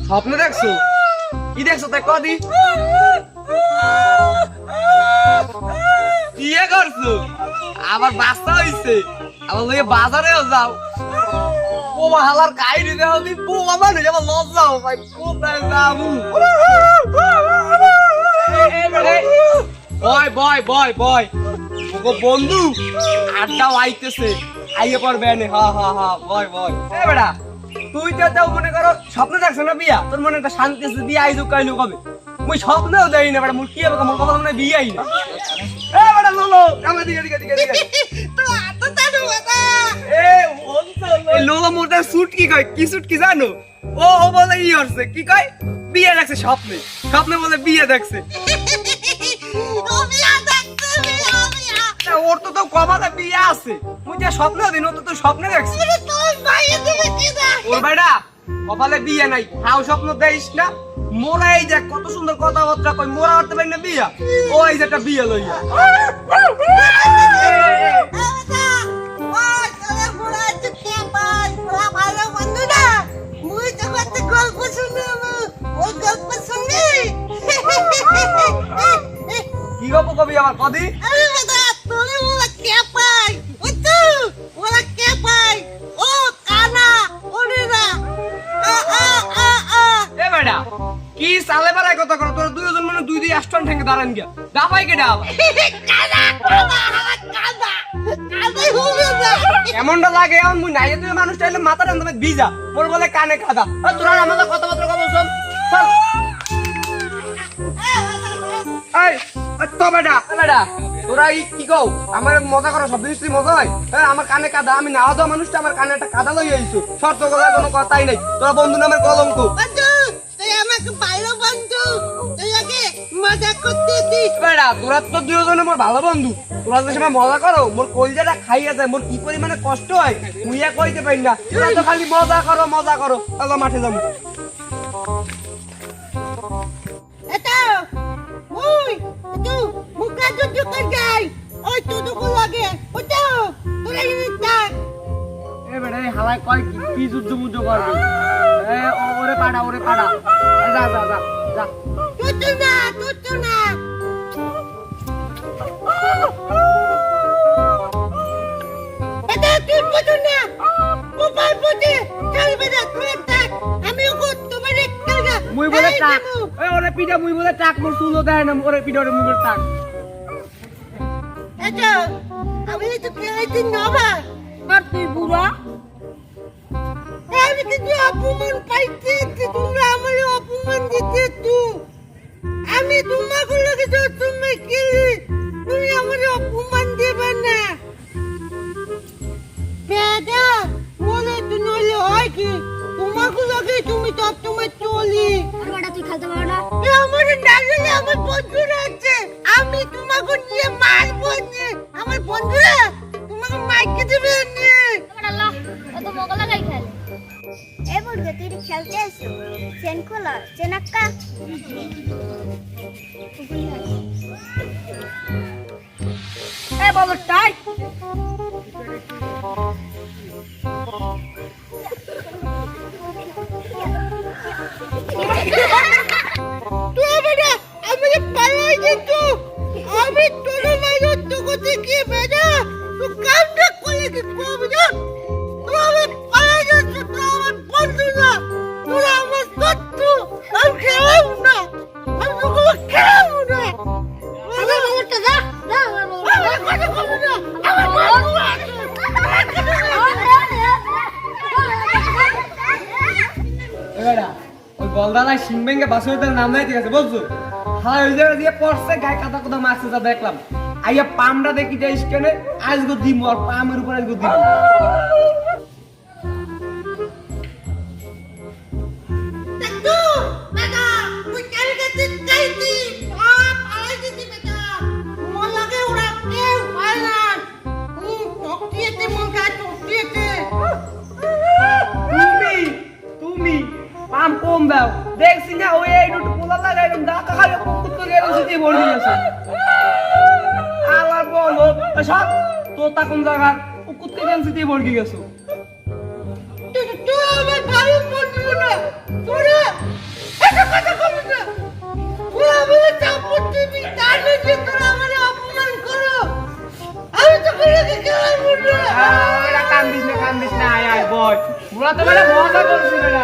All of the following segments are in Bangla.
স্বপ্ন দেখছো? কি দেখছো তাই কদি? কি করছো? আবার বাচ্চা হইছে, আবার লইয়ে বাজারেও যাও। ও হালার কাহিনী দেখো দি পোয়া মানে আবার লজ্জাও ভাই, কোথায় যাবো? বয় বয় বয় বয় ওগো বন্ধু, আড্ডাও আইতেছে, আইয়ে পড়বে নে। হা হা হা বয় বয়। এ বেটা তুই তো তাও মনে করো স্বপ্ন দেখছ না বিয়া, তোর মনে একটা শান্তি আছে বিয়া আইজু কাইলু কবে? মুই স্বপ্নেও দেই না বেটা, মুই কি হবে মোর কথা মনে বিয়া আই না। এ বেটা লোলো কামে দিকে দিকে দিকে দিকে তো আত তাড়ু বাবা। এ বলছো এই লোলো মোরটা সুট কি কয়? কি সুট কি জানো? ও বলে ই হচ্ছে কি কয়, বিয়ে দেখছে স্বপ্নে, স্বপ্নে বলে বিয়ে দেখছে। ওর তো কমাতে বিয়ে আছে, মুই যে স্বপ্ন দিন ও তো স্বপ্নে দেখছি। ওর ভাইরা কপালে বিয়ে নাই, হাও স্বপ্ন দেইস না। মোরা এই যে কত সুন্দর কথাবার্তা কই, মোরা হতে পারি না বিয়া, ও এই যে একটা বিয়ে লইয়া। কি গল্প কবি আমার কদি? কি সালে বেড়ায় কথা করো তোর? দুইজন মানে দুই দুই আষ্টন ঠেঙ্গে দাঁড়ান গিয়া দাবাই কে ডাব এমনটা লাগে এমন মুই নাই তুই মানুষটা এলে মাথা টান ভিজা, মোর বলে কানে খাদা। তোরা আমাদের কথাবার্তা কব চল চল। এই তো বেটা বেটা তোরা কি কও? আমার মজা করো, সব জিনিস মজা হয়। আমার কানে কাদা, আমি না দেওয়া মানুষটা আমার কানে একটা কাদা লই আইছো, শর্ত কথা কোনো কথাই নাই। তোরা বন্ধু নামের কলঙ্ক। তোরা তো দুজনে মোর ভালো বন্ধু, তোরা যে সময় মজা করো মোর কলজাটা খাইয়া যায়, মোর কি পরিমানে কষ্ট হয় মুইয়া কইতে পারি না। তোরা তো খালি মজা করো মজা করো। চলো মাঠে যাবো। হালাই কয় কি যুদ্ধ মুদ্ধ করবে? ওরে পাড়া ওরে পাড়া, যা যা যা যা। মুই বলে টাক, ওরে পিঠা মুই বলে টাক, মোর চুলো দেয় না, ওরে পিঠা ওরে মুই বলে টাক। আমি তো খেলাইতে নবা আর তুই বুড়া, আমি কিন্তু অপমান পাইতে, তোমরা আমার অপমান দিতে তু, আমি তোমাকে লাগে তুমি খেলি, তুমি আমার অপমান দেবে না বেটা। বলে তুই নইলে হয় কি, তোমাকে লাগে তুমি তো তোমার চলি। তুই খেলতে পারো না? আমার ডাকলে আমার বন্ধুরা আছে, আমি তোমাকে নিয়ে মারবো। আমার বন্ধুরা তোমাকে মাইকে দেবে নে। আল্লাহ কত মজা লাগাই খেলে। এ বলতে তুই খেলতে এসো, চেন খোলা চেনাক্কা এ বলো টাই তুই বেটা আমি পালাই যেত, আমি তোর মাইরো তোকে দেখি বেটা তুই কামটা করে কি করবি না? তুই আমি পালাই যেত, তুই আমার বন্ধু না, তুই আমার শত্রু। আমি খেলাম না, আমি তোকে খেলাম না। আমার বাবাটা যা যা, আমার কথা করবি না, আমার বন্ধু আছে। ওই বলদানা সিংবেঙ্গে বাসুদের নাম নাই, ঠিক আছে বলছো? হ্যাঁ ওই জায়গা দিয়ে পড়ছে, গায়ে কাদা কোদা মারছে, যা দেখলাম। আইয়া পামটা দেখি যাইস কেন, আজগো দিমু আর পামের উপর আজগো দিমু। পাম কম দাও, দেখছি না ওই একটু পোলা লাগাইলাম, ধাক্কা খাই কুকুর গেল সিটি বড় গেছে। আলার বলো সব তো তখন জায়গা কুকুর গেল সিটি বড় গেছে। তুই আমার ভালো বন্ধু না, তোরা বেটা কান্দিস না আয় আয় বল মোরা তো বেটা মজা করছি বেটা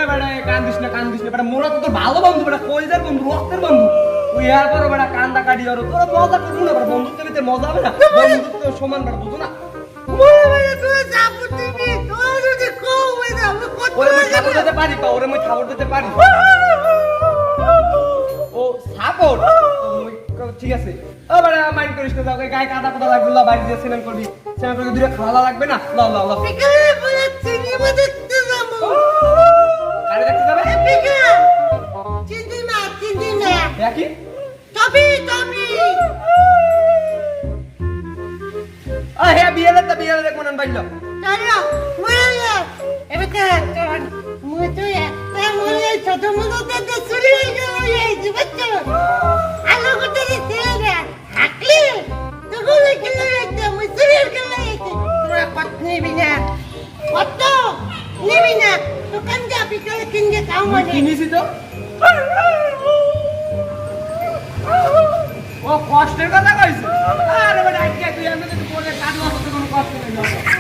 বেটা কান্দিস না বেটা মোরা তো তোর ভালো বন্ধু বেটা কইজার বন্ধু রক্তের বন্ধু তুই আর পরে বেটা কান্দা কাটি আর তোরা মজা করবো না বেটা বন্ধুত্বের ভিতরে মজা হবে না বন্ধুত্ব সমান বেটা বুঝো না ওরে মই খাবার দিতে পারি তো ওরে মই খাবার দিতে পারি ও সাপোর্ট ঠিক আছে ও বেটা মাইন্ড করিস না যাও গায়ে কাদা পাতা লাগবে লা বাড়ি দিয়ে স্নান করবি স্নান করে দূরে খাওয়া লাগবে না ল ল ল কারে দেখতে যাবে কি হ্যাঁ বিয়েলে দেখ মনন বাইল কিনিছি তো ও কষ্টের কথা কইছে আরে বেটা আজকে তুই আমি তো পরে কাটলো তো কোনো কষ্ট নেই